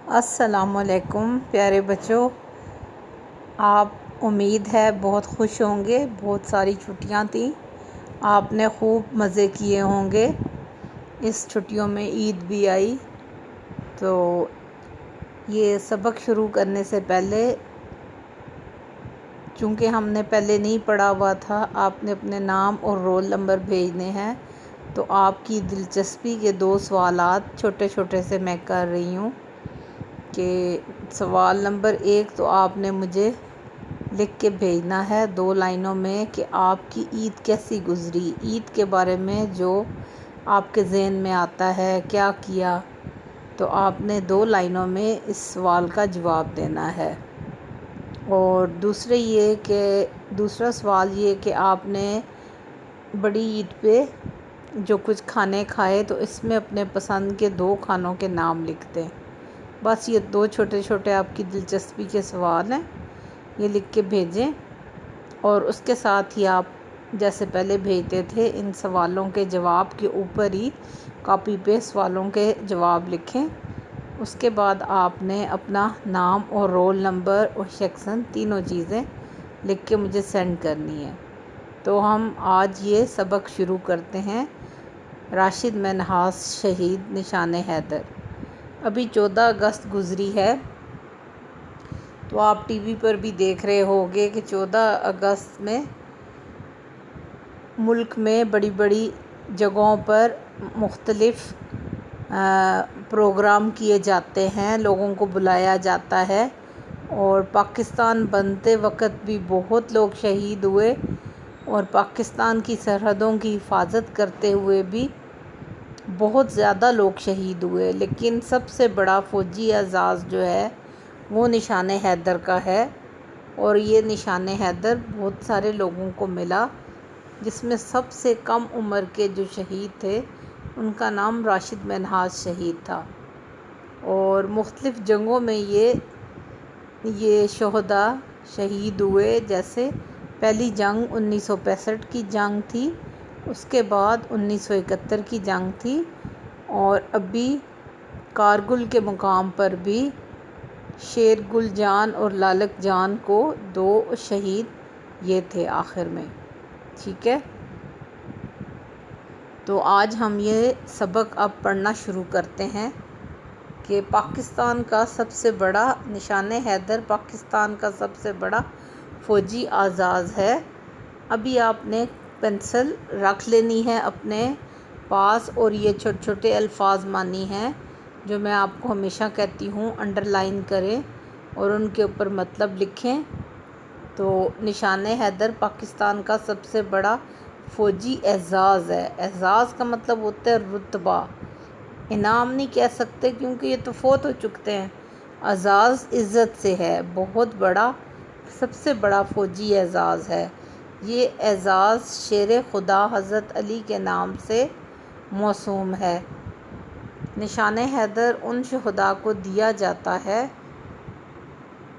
السلام علیکم پیارے بچوں، آپ امید ہے بہت خوش ہوں گے۔ بہت ساری چھٹیاں تھیں، آپ نے خوب مزے کیے ہوں گے۔ اس چھٹیوں میں عید بھی آئی، تو یہ سبق شروع کرنے سے پہلے، چونکہ ہم نے پہلے نہیں پڑھا ہوا تھا، آپ نے اپنے نام اور رول نمبر بھیجنے ہیں، تو آپ کی دلچسپی کے 2 سوالات چھوٹے چھوٹے سے میں کر رہی ہوں کہ سوال نمبر 1 تو آپ نے مجھے لکھ کے بھیجنا ہے 2 لائنوں میں کہ آپ کی عید کیسی گزری، عید کے بارے میں جو آپ کے ذہن میں آتا ہے، کیا کیا، تو آپ نے 2 لائنوں میں اس سوال کا جواب دینا ہے۔ اور دوسرا سوال یہ کہ آپ نے بڑی عید پہ جو کچھ کھانے کھائے، تو اس میں اپنے پسند کے 2 کھانوں کے نام لکھ دیں۔ بس یہ 2 چھوٹے چھوٹے آپ کی دلچسپی کے سوال ہیں، یہ لکھ کے بھیجیں۔ اور اس کے ساتھ ہی آپ جیسے پہلے بھیجتے تھے، ان سوالوں کے جواب کے اوپر ہی کاپی پہ سوالوں کے جواب لکھیں۔ اس کے بعد آپ نے اپنا نام اور رول نمبر اور سیکشن تینوں چیزیں لکھ کے مجھے سینڈ کرنی ہے۔ تو ہم آج یہ سبق شروع کرتے ہیں۔ راشد منہاس شہید نشان حیدر۔ ابھی 14 اگست گزری ہے، تو آپ ٹی وی پر بھی دیکھ رہے ہوگے کہ 14 اگست میں ملک میں بڑی بڑی جگہوں پر مختلف پروگرام کیے جاتے ہیں، لوگوں کو بلایا جاتا ہے، اور پاکستان بنتے وقت بھی بہت لوگ شہید ہوئے، اور پاکستان کی سرحدوں کی حفاظت کرتے ہوئے بھی بہت زیادہ لوگ شہید ہوئے، لیکن سب سے بڑا فوجی اعزاز جو ہے وہ نشان حیدر کا ہے۔ اور یہ نشان حیدر بہت سارے لوگوں کو ملا، جس میں سب سے کم عمر کے جو شہید تھے ان کا نام راشد منہاس شہید تھا۔ اور مختلف جنگوں میں یہ شہداء شہید ہوئے، جیسے پہلی جنگ 1965 کی جنگ تھی، اس کے بعد 1971 کی جنگ تھی، اور ابھی کارگل کے مقام پر بھی شیر گل جان اور لالک جان کو 2 شہید یہ تھے آخر میں۔ ٹھیک ہے، تو آج ہم یہ سبق اب پڑھنا شروع کرتے ہیں کہ پاکستان کا سب سے بڑا نشان حیدر پاکستان کا سب سے بڑا فوجی اعزاز ہے۔ ابھی آپ نے پنسل رکھ لینی ہے اپنے پاس، اور یہ چھوٹے چھوٹے الفاظ مانی ہیں جو میں آپ کو ہمیشہ کہتی ہوں، انڈر لائن کریں اور ان کے اوپر مطلب لکھیں۔ تو نشان حیدر پاکستان کا سب سے بڑا فوجی اعزاز ہے۔ اعزاز کا مطلب ہوتا ہے رتبہ، انعام نہیں کہہ سکتے کیونکہ یہ تو فوت ہو چکتے ہیں۔ اعزاز عزت سے ہے، بہت بڑا، سب سے بڑا فوجی اعزاز ہے۔ یہ اعزاز شیر خدا حضرت علی کے نام سے موسوم ہے۔ نشان حیدر ان شہداء کو دیا جاتا ہے،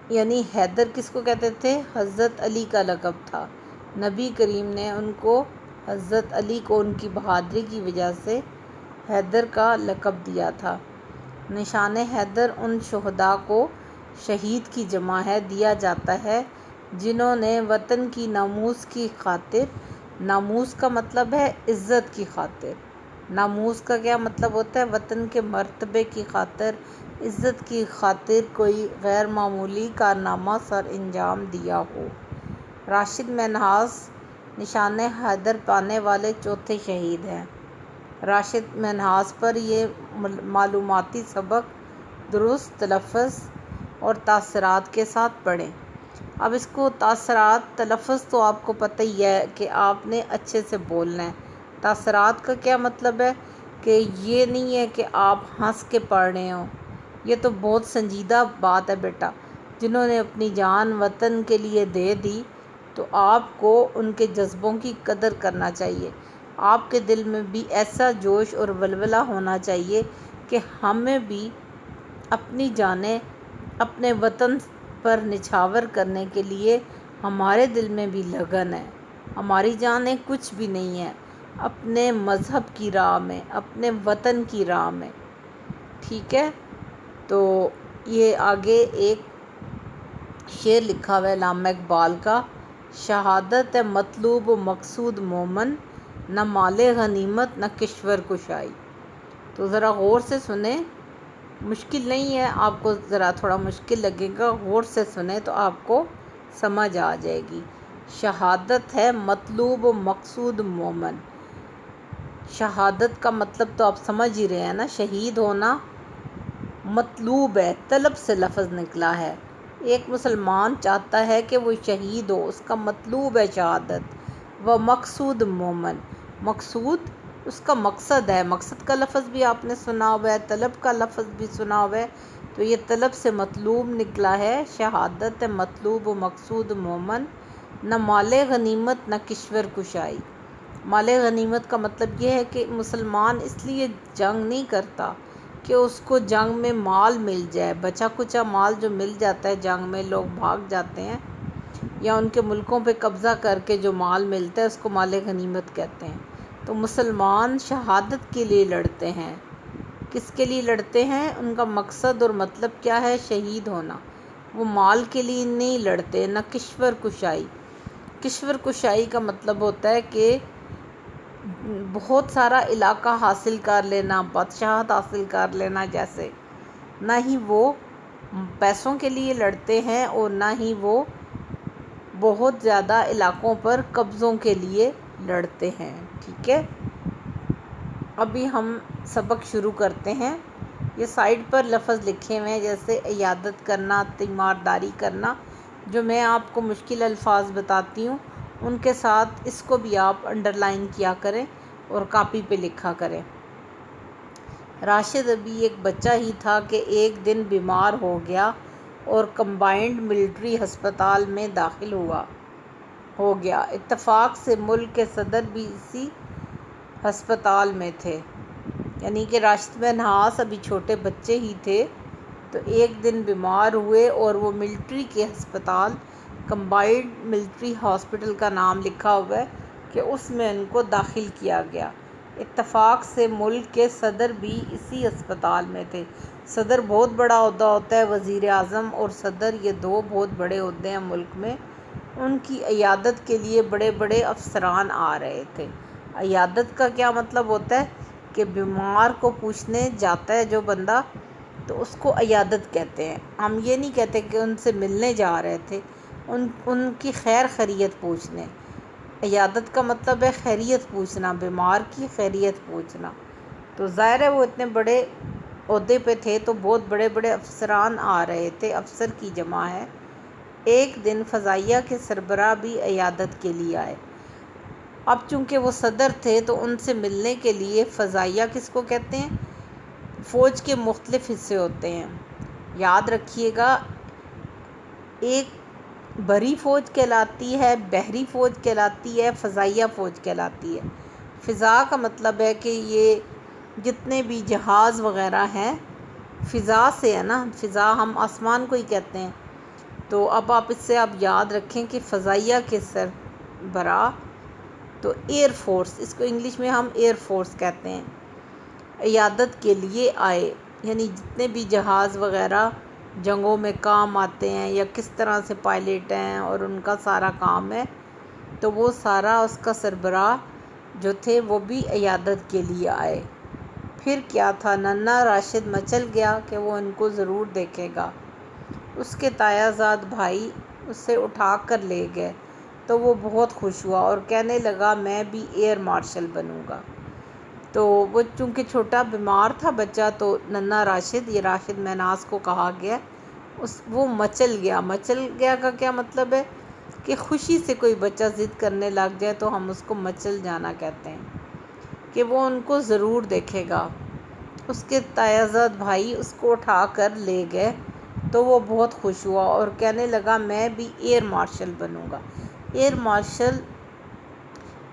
یعنی حیدر کس کو کہتے تھے؟ حضرت علی کا لقب تھا۔ نبی کریم نے ان کو، حضرت علی کو، ان کی بہادری کی وجہ سے حیدر کا لقب دیا تھا۔ نشان حیدر ان شہداء کو، شہید کی جمع ہے، دیا جاتا ہے جنہوں نے وطن کی ناموس کی خاطر، ناموس کا مطلب ہے عزت کی خاطر، ناموس کا کیا مطلب ہوتا ہے؟ وطن کے مرتبے کی خاطر، عزت کی خاطر کوئی غیر معمولی کارنامہ سر انجام دیا ہو۔ راشد منہاس نشان حیدر پانے والے 4تھے شہید ہیں۔ راشد منہاس پر یہ معلوماتی سبق درست تلفظ اور تاثرات کے ساتھ پڑھیں۔ اب اس کو تاثرات، تلفظ تو آپ کو پتہ ہی ہے کہ آپ نے اچھے سے بولنا ہے۔ تاثرات کا کیا مطلب ہے کہ یہ نہیں ہے کہ آپ ہنس کے پڑھ رہے ہوں، یہ تو بہت سنجیدہ بات ہے بیٹا۔ جنہوں نے اپنی جان وطن کے لیے دے دی، تو آپ کو ان کے جذبوں کی قدر کرنا چاہیے۔ آپ کے دل میں بھی ایسا جوش اور ولولہ ہونا چاہیے کہ ہمیں بھی اپنی جانیں اپنے وطن پر نچھاور کرنے کے لیے ہمارے دل میں بھی لگن ہے۔ ہماری جانیں کچھ بھی نہیں ہیں اپنے مذہب کی راہ میں، اپنے وطن کی راہ میں۔ ٹھیک ہے، تو یہ آگے ایک شعر لکھا ہوا ہے علامہ اقبال کا، شہادت ہے مطلوب و مقصود مومن، نہ مال غنیمت نہ کشور کشائی۔ تو ذرا غور سے سنیں، مشکل نہیں ہے، آپ کو ذرا تھوڑا مشکل لگے گا، غور سے سنیں تو آپ کو سمجھ آ جائے گی۔ شہادت ہے مطلوب و مقصود مومن، شہادت کا مطلب تو آپ سمجھ ہی رہے ہیں نا، شہید ہونا مطلوب ہے، طلب سے لفظ نکلا ہے۔ ایک مسلمان چاہتا ہے کہ وہ شہید ہو، اس کا مطلوب ہے شہادت۔ وہ مقصود مومن، مقصود اس کا مقصد ہے، مقصد کا لفظ بھی آپ نے سنا ہوا ہے، طلب کا لفظ بھی سنا ہوا ہے، تو یہ طلب سے مطلوب نکلا ہے۔ شہادت ہے مطلوب و مقصود مومن، نہ مال غنیمت نہ کشور کشائی۔ مال غنیمت کا مطلب یہ ہے کہ مسلمان اس لیے جنگ نہیں کرتا کہ اس کو جنگ میں مال مل جائے، بچا کچا مال جو مل جاتا ہے جنگ میں، لوگ بھاگ جاتے ہیں یا ان کے ملکوں پہ قبضہ کر کے جو مال ملتا ہے اس کو مال غنیمت کہتے ہیں۔ تو مسلمان شہادت کے لیے لڑتے ہیں۔ کس کے لیے لڑتے ہیں؟ ان کا مقصد اور مطلب کیا ہے؟ شہید ہونا۔ وہ مال کے لیے نہیں لڑتے، نہ کشور کشائی۔ کشور کشائی کا مطلب ہوتا ہے کہ بہت سارا علاقہ حاصل کر لینا، بادشاہت حاصل کر لینا جیسے، نہ ہی وہ پیسوں کے لیے لڑتے ہیں اور نہ ہی وہ بہت زیادہ علاقوں پر قبضوں کے لیے لڑتے ہیں۔ ٹھیک ہے، ابھی ہم سبق شروع کرتے ہیں۔ یہ سائڈ پر لفظ لکھے ہوئے ہیں جیسے عیادت کرنا، تیمارداری کرنا، جو میں آپ کو مشکل الفاظ بتاتی ہوں ان کے ساتھ اس کو بھی آپ انڈر لائن کیا کریں اور کاپی پہ لکھا کریں۔ راشد ابھی ایک بچہ ہی تھا کہ ایک دن بیمار ہو گیا اور کمبائنڈ ملٹری ہسپتال میں داخل ہو گیا۔ اتفاق سے ملک کے صدر بھی اسی ہسپتال میں تھے، یعنی کہ راشد منہاس ابھی چھوٹے بچے ہی تھے، تو ایک دن بیمار ہوئے اور وہ ملٹری کے ہسپتال، کمبائنڈ ملٹری ہاسپٹل کا نام لکھا ہوا ہے کہ اس میں ان کو داخل کیا گیا۔ اتفاق سے ملک کے صدر بھی اسی ہسپتال میں تھے۔ صدر بہت بڑا عہدہ ہوتا ہے، وزیر اعظم اور صدر یہ دو بہت بڑے عہدے ہیں ملک میں۔ ان کی عیادت کے لیے بڑے بڑے افسران آ رہے تھے۔ عیادت کا کیا مطلب ہوتا ہے کہ بیمار کو پوچھنے جاتا ہے جو بندہ، تو اس کو عیادت کہتے ہیں۔ ہم یہ نہیں کہتے کہ ان سے ملنے جا رہے تھے، ان کی خیر خیریت پوچھنے۔ عیادت کا مطلب ہے خیریت پوچھنا، بیمار کی خیریت پوچھنا۔ تو ظاہر ہے وہ اتنے بڑے عہدے پہ تھے تو بہت بڑے بڑے افسران آ رہے تھے، افسر کی جمع ہے۔ ایک دن فضائیہ کے سربراہ بھی عیادت کے لیے آئے۔ اب چونکہ وہ صدر تھے تو ان سے ملنے کے لیے فضائیہ کس کو کہتے ہیں؟ فوج کے مختلف حصے ہوتے ہیں، یاد رکھیے گا۔ ایک بری فوج کہلاتی ہے، بحری فوج کہلاتی ہے، فضائیہ فوج کہلاتی ہے۔ فضا کا مطلب ہے کہ یہ جتنے بھی جہاز وغیرہ ہیں فضا سے ہے نا، فضا ہم آسمان کو ہی کہتے ہیں۔ تو اب آپ اس سے آپ یاد رکھیں کہ فضائیہ کے سربراہ تو ایئر فورس، اس کو انگلش میں ہم ایئر فورس کہتے ہیں، عیادت کے لیے آئے، یعنی جتنے بھی جہاز وغیرہ جنگوں میں کام آتے ہیں یا کس طرح سے پائلٹ ہیں اور ان کا سارا کام ہے، تو وہ سارا اس کا سربراہ جو تھے وہ بھی عیادت کے لیے آئے۔ پھر کیا تھا، ننھا راشد مچل گیا کہ وہ ان کو ضرور دیکھے گا۔ اس کے تایا زاد بھائی اسے اٹھا کر لے گئے تو وہ بہت خوش ہوا اور کہنے لگا میں بھی ایئر مارشل بنوں گا۔ تو وہ چونکہ چھوٹا بیمار تھا بچہ، تو ننھا راشد، یہ راشد منہاس کو کہا گیا، وہ مچل گیا۔ مچل گیا کا کیا مطلب ہے کہ خوشی سے کوئی بچہ ضد کرنے لگ جائے تو ہم اس کو مچل جانا کہتے ہیں، کہ وہ ان کو ضرور دیکھے گا۔ اس کے تایا زاد بھائی اس کو اٹھا کر لے گئے تو وہ بہت خوش ہوا اور کہنے لگا میں بھی ایئر مارشل بنوں گا۔ ایئر مارشل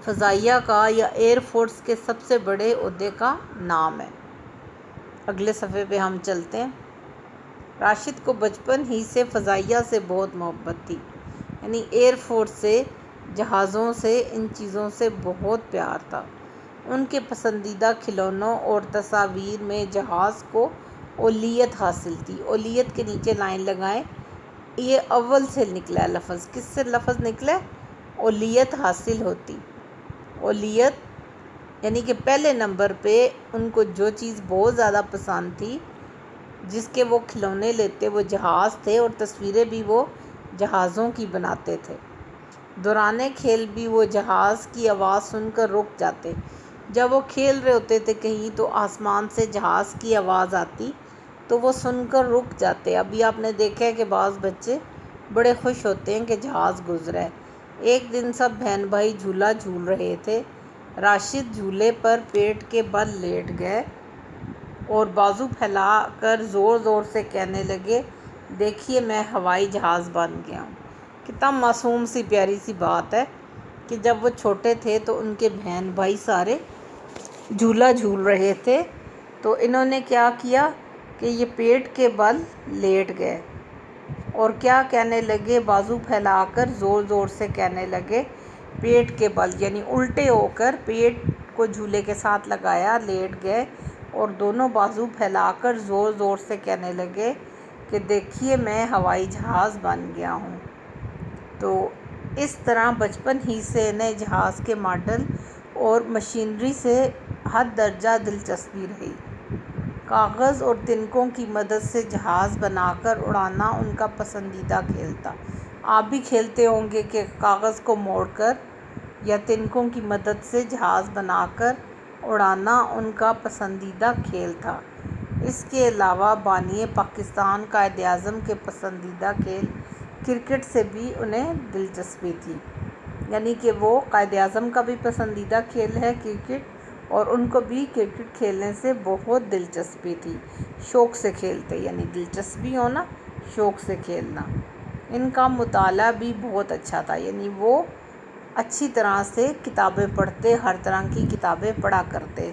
فضائیہ کا یا ایئر فورس کے سب سے بڑے عہدے کا نام ہے۔ اگلے صفحے پہ ہم چلتے ہیں۔ راشد کو بچپن ہی سے فضائیہ سے بہت محبت تھی، یعنی ایئر فورس سے، جہازوں سے، ان چیزوں سے بہت پیار تھا۔ ان کے پسندیدہ کھلونوں اور تصاویر میں جہاز کو اولیت حاصل کی۔ اولیت کے نیچے لائن لگائیں، یہ اول سے نکلا ہے لفظ۔ کس سے لفظ نکلا ہے؟ اولیت حاصل ہوتی۔ اولیت یعنی کہ پہلے نمبر پہ ان کو جو چیز بہت زیادہ پسند تھی، جس کے وہ کھلونے لیتے، وہ جہاز تھے، اور تصویریں بھی وہ جہازوں کی بناتے تھے۔ دوران کھیل بھی وہ جہاز کی آواز سن کر رک جاتے۔ جب وہ کھیل رہے ہوتے تھے کہیں تو آسمان سے جہاز کی آواز آتی تو وہ سن کر رک جاتے۔ ابھی آپ نے دیکھا ہے کہ بعض بچے بڑے خوش ہوتے ہیں کہ جہاز گزرا ہے۔ ایک دن سب بہن بھائی جھولا جھول رہے تھے۔ راشد جھولے پر پیٹ کے بل لیٹ گئے اور بازو پھیلا کر زور زور سے کہنے لگے، دیکھیے میں ہوائی جہاز بن گیا ہوں۔ کتنا معصوم سی پیاری سی بات ہے کہ جب وہ چھوٹے تھے تو ان کے بہن بھائی سارے جھولا جھول رہے تھے تو انہوں نے کیا کیا کہ یہ پیٹ کے بل لیٹ گئے اور کیا کہنے لگے، بازو پھیلا کر زور زور سے کہنے لگے، پیٹ کے بل، یعنی الٹے ہو کر پیٹ کو جھولے کے ساتھ لگایا، لیٹ گئے اور دونوں بازو پھیلا کر زور زور سے کہنے لگے کہ دیکھیے میں ہوائی جہاز بن گیا ہوں۔ تو اس طرح بچپن ہی سے انہیں جہاز کے ماڈل اور مشینری سے حد درجہ دلچسپی رہی۔ کاغذ اور تنکوں کی مدد سے جہاز بنا کر اڑانا ان کا پسندیدہ کھیل تھا۔ آپ بھی کھیلتے ہوں گے کہ کاغذ کو موڑ کر یا تنکوں کی مدد سے جہاز بنا کر اڑانا ان کا پسندیدہ کھیل تھا۔ اس کے علاوہ بانی پاکستان قائد اعظم کے پسندیدہ کھیل کرکٹ سے بھی انہیں دلچسپی تھی، یعنی کہ وہ قائد اعظم کا بھی پسندیدہ کھیل ہے کرکٹ، اور ان کو بھی کرکٹ کھیلنے سے بہت دلچسپی تھی۔ شوق سے کھیلتے، یعنی دلچسپی ہونا، شوق سے کھیلنا۔ ان کا مطالعہ بھی بہت اچھا تھا، یعنی وہ اچھی طرح سے کتابیں پڑھتے، ہر طرح کی کتابیں پڑھا کرتے۔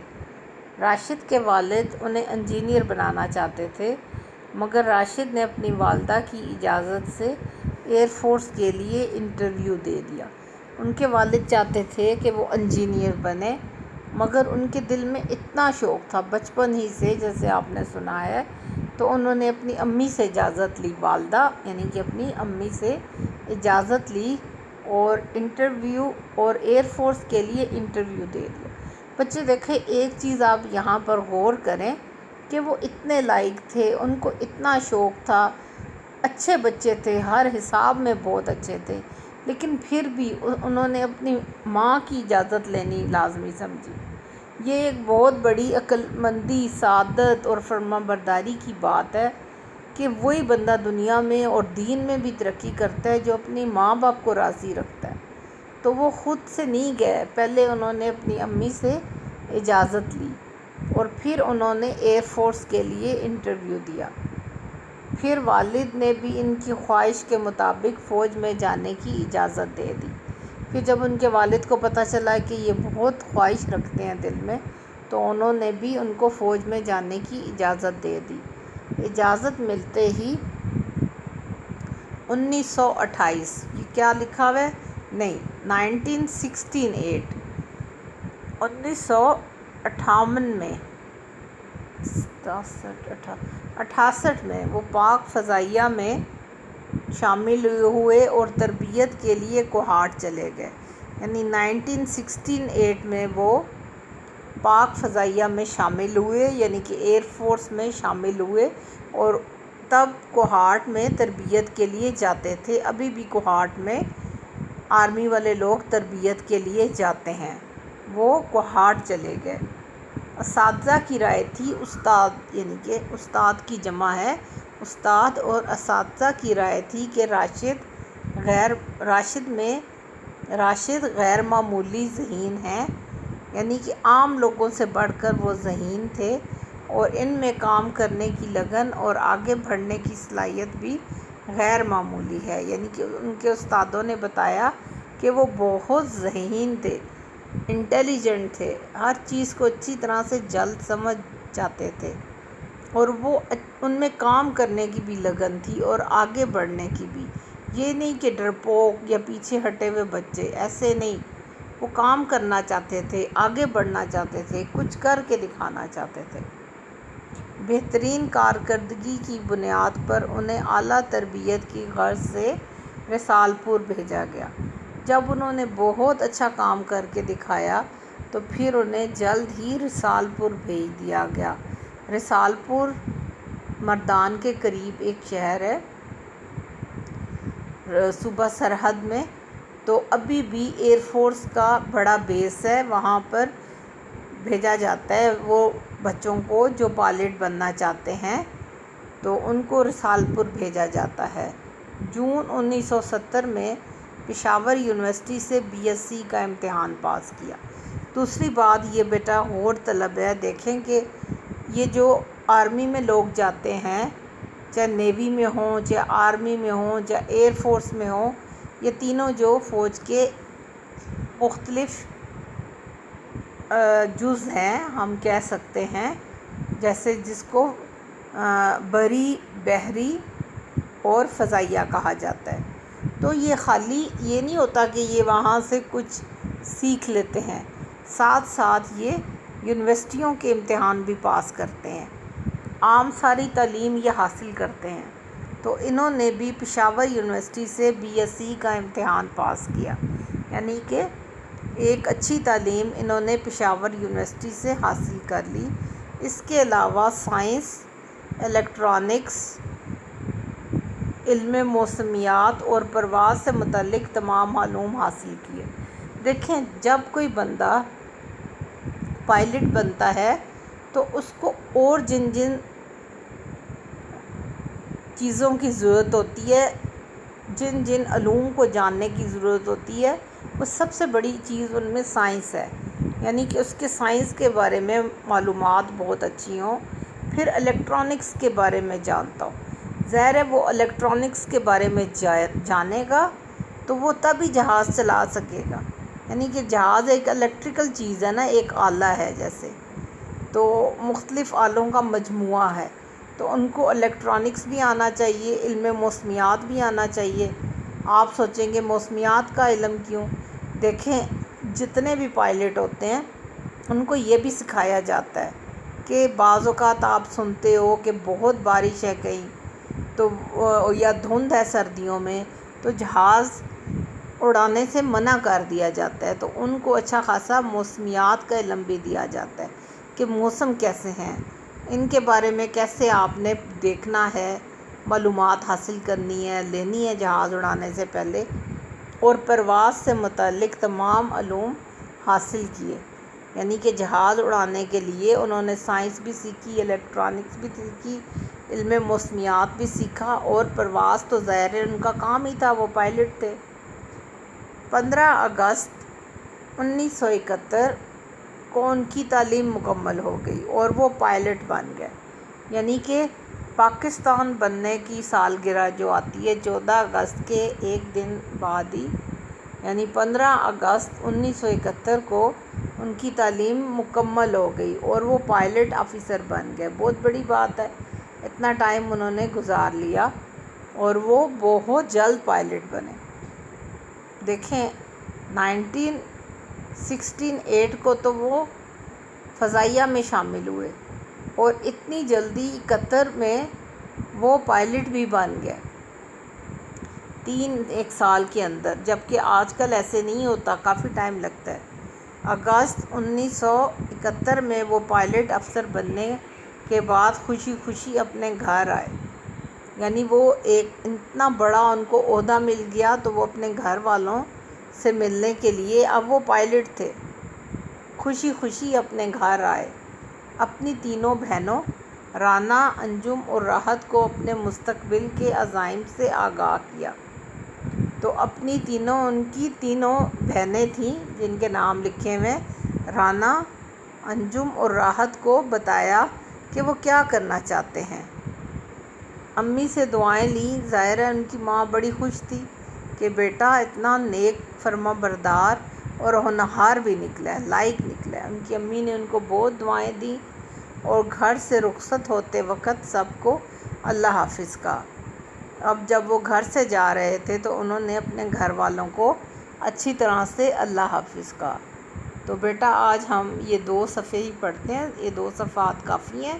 راشد کے والد انہیں انجینئر بنانا چاہتے تھے، مگر راشد نے اپنی والدہ کی اجازت سے ایئر فورس کے لیے انٹرویو دے دیا۔ ان کے والد چاہتے تھے کہ وہ انجینئر بنے، مگر ان کے دل میں اتنا شوق تھا بچپن ہی سے، جیسے آپ نے سنا ہے، تو انہوں نے اپنی امی سے اجازت لی، والدہ یعنی کہ اپنی امی سے اجازت لی اور انٹرویو اور ایئر فورس کے لیے انٹرویو دے دیا۔ بچے دیکھیں، ایک چیز آپ یہاں پر غور کریں کہ وہ اتنے لائق تھے، ان کو اتنا شوق تھا، اچھے بچے تھے، ہر حساب میں بہت اچھے تھے، لیکن پھر بھی انہوں نے اپنی ماں کی اجازت لینی لازمی سمجھی۔ یہ ایک بہت بڑی عقل مندی، سعادت اور فرما برداری کی بات ہے کہ وہی بندہ دنیا میں اور دین میں بھی ترقی کرتا ہے جو اپنی ماں باپ کو راضی رکھتا ہے۔ تو وہ خود سے نہیں گئے، پہلے انہوں نے اپنی امی سے اجازت لی اور پھر انہوں نے ایئر فورس کے لیے انٹرویو دیا۔ پھر والد نے بھی ان کی خواہش کے مطابق فوج میں جانے کی اجازت دے دی۔ کہ جب ان کے والد کو پتہ چلا کہ یہ بہت خواہش رکھتے ہیں دل میں، تو انہوں نے بھی ان کو فوج میں جانے کی اجازت دے دی۔ اجازت ملتے ہی 1928، یہ کیا لکھا ہوا ہے؟ نہیں، 1968، 1958 میں، 68 میں وہ پاک فضائیہ میں شامل ہوئے اور تربیت کے لیے کوہاٹ چلے گئے۔ یعنی 1968 میں وہ پاک فضائیہ میں شامل ہوئے، یعنی کہ ایئر فورس میں شامل ہوئے، اور تب کوہاٹ میں تربیت کے لیے جاتے تھے۔ ابھی بھی کوہاٹ میں آرمی والے لوگ تربیت کے لیے جاتے ہیں۔ وہ کوہاٹ چلے گئے۔ اساتذہ کی رائے تھی، استاد یعنی کہ استاد کی جمع ہے استاد، اور اساتذہ کی رائے تھی کہ راشد غیر معمولی ذہین ہیں، یعنی کہ عام لوگوں سے بڑھ کر وہ ذہین تھے، اور ان میں کام کرنے کی لگن اور آگے بڑھنے کی صلاحیت بھی غیر معمولی ہے۔ یعنی کہ ان کے استادوں نے بتایا کہ وہ بہت ذہین تھے، انٹیلیجنٹ تھے، ہر چیز کو اچھی طرح سے جلد سمجھ جاتے تھے، اور وہ ان میں کام کرنے کی بھی لگن تھی اور آگے بڑھنے کی بھی۔ یہ نہیں کہ ڈرپوک یا پیچھے ہٹے ہوئے بچے، ایسے نہیں، وہ کام کرنا چاہتے تھے، آگے بڑھنا چاہتے تھے، کچھ کر کے دکھانا چاہتے تھے۔ بہترین کارکردگی کی بنیاد پر انہیں اعلیٰ تربیت کی غرض سے رسالپور بھیجا گیا۔ جب انہوں نے بہت اچھا کام کر کے دکھایا تو پھر انہیں جلد ہی رسالپور بھیج دیا گیا۔ رسالپور مردان کے قریب ایک شہر ہے صوبہ سرحد میں، تو ابھی بھی ایئر فورس کا بڑا بیس ہے، وہاں پر بھیجا جاتا ہے وہ بچوں کو جو پائلٹ بننا چاہتے ہیں، تو ان کو رسالپور بھیجا جاتا ہے۔ جون 1970 میں پشاور یونیورسٹی سے BSc کا امتحان پاس کیا۔ دوسری بات یہ بیٹا غور طلب ہے، دیکھیں کہ یہ جو آرمی میں لوگ جاتے ہیں، چاہے نیوی میں ہوں، چاہے آرمی میں ہوں، چاہے ایئر فورس میں ہوں، یہ تینوں جو فوج کے مختلف جز ہیں ہم کہہ سکتے ہیں، جیسے جس کو بری، بحری اور فضائیہ کہا جاتا ہے۔ تو یہ خالی یہ نہیں ہوتا کہ یہ وہاں سے کچھ سیکھ لیتے ہیں، ساتھ ساتھ یہ یونیورسٹیوں کے امتحان بھی پاس کرتے ہیں، عام ساری تعلیم یہ حاصل کرتے ہیں۔ تو انہوں نے بھی پشاور یونیورسٹی سے BSc کا امتحان پاس کیا، یعنی کہ ایک اچھی تعلیم انہوں نے پشاور یونیورسٹی سے حاصل کر لی۔ اس کے علاوہ سائنس، الیکٹرانکس، علم موسمیات اور پرواز سے متعلق تمام علوم حاصل کیے۔ دیکھیں جب کوئی بندہ پائلٹ بنتا ہے تو اس کو اور جن جن چیزوں کی ضرورت ہوتی ہے، جن جن علوم کو جاننے کی ضرورت ہوتی ہے، وہ سب سے بڑی چیز ان میں سائنس ہے، یعنی کہ اس کے سائنس کے بارے میں معلومات بہت اچھی ہوں۔ پھر الیکٹرانکس کے بارے میں جانتا ہوں، ظاہر ہے وہ الیکٹرانکس کے بارے میں جانے گا تو وہ تب ہی جہاز چلا سکے گا، یعنی کہ جہاز ایک الیکٹریکل چیز ہے نا، ایک آلہ ہے جیسے، تو مختلف آلوں کا مجموعہ ہے، تو ان کو الیکٹرانکس بھی آنا چاہیے، علم موسمیات بھی آنا چاہیے۔ آپ سوچیں گے موسمیات کا علم کیوں؟ دیکھیں جتنے بھی پائلٹ ہوتے ہیں ان کو یہ بھی سکھایا جاتا ہے کہ بعض اوقات آپ سنتے ہو کہ بہت بارش ہے کہیں تو یا دھند ہے سردیوں میں، تو جہاز اڑانے سے منع کر دیا جاتا ہے، تو ان کو اچھا خاصا موسمیات کا علم بھی دیا جاتا ہے کہ موسم کیسے ہیں، ان کے بارے میں کیسے آپ نے دیکھنا ہے، معلومات حاصل کرنی ہے، لینی ہے جہاز اڑانے سے پہلے، اور پرواز سے متعلق تمام علوم حاصل کیے، یعنی کہ جہاز اڑانے کے لیے انہوں نے سائنس بھی سیکھی، الیکٹرانکس بھی سیکھی، علم موسمیات بھی سیکھا، اور پرواز تو ظاہر ہے ان کا کام ہی تھا، وہ پائلٹ تھے۔ 15 اگست 1971 کو ان کی تعلیم مکمل ہو گئی اور وہ پائلٹ بن گئے، یعنی کہ پاکستان بننے کی سالگرہ جو آتی ہے 14 اگست کے ایک دن بعد ہی، یعنی 15 اگست 1971 کو ان کی تعلیم مکمل ہو گئی اور وہ پائلٹ آفیسر بن گئے۔ بہت بڑی بات ہے، اتنا ٹائم انہوں نے گزار لیا اور وہ بہت جلد پائلٹ بنے۔ دیکھیں 1968 کو تو وہ فضائیہ میں شامل ہوئے اور اتنی جلدی 71 میں وہ پائلٹ بھی بن گئے، 1 سال کے اندر، جبکہ آج کل ایسے نہیں ہوتا، کافی ٹائم لگتا ہے۔ اگست 1971 میں وہ پائلٹ افسر بننے کے بعد خوشی خوشی اپنے گھر آئے، یعنی وہ ایک اتنا بڑا ان کو عہدہ مل گیا تو وہ اپنے گھر والوں سے ملنے کے لیے، اب وہ پائلٹ تھے، خوشی خوشی اپنے گھر آئے، اپنی تینوں بہنوں رانا، انجم اور راحت کو اپنے مستقبل کے عزائم سے آگاہ کیا۔ تو اپنی ان کی تینوں بہنیں تھیں جن کے نام لکھے ہوئے، رانا، انجم اور راحت کو بتایا کہ وہ کیا کرنا چاہتے ہیں۔ امی سے دعائیں لیں، ظاہر ہے ان کی ماں بڑی خوش تھی کہ بیٹا اتنا نیک فرما بردار اور ہونہار بھی نکلا ہے، لائق نکلا ہے۔ ان کی امی نے ان کو بہت دعائیں دیں اور گھر سے رخصت ہوتے وقت سب کو اللہ حافظ کہا۔ اب جب وہ گھر سے جا رہے تھے تو انہوں نے اپنے گھر والوں کو اچھی طرح سے اللہ حافظ کہا۔ تو بیٹا آج ہم یہ 2 صفحے ہی پڑھتے ہیں، یہ 2 صفحات کافی ہیں۔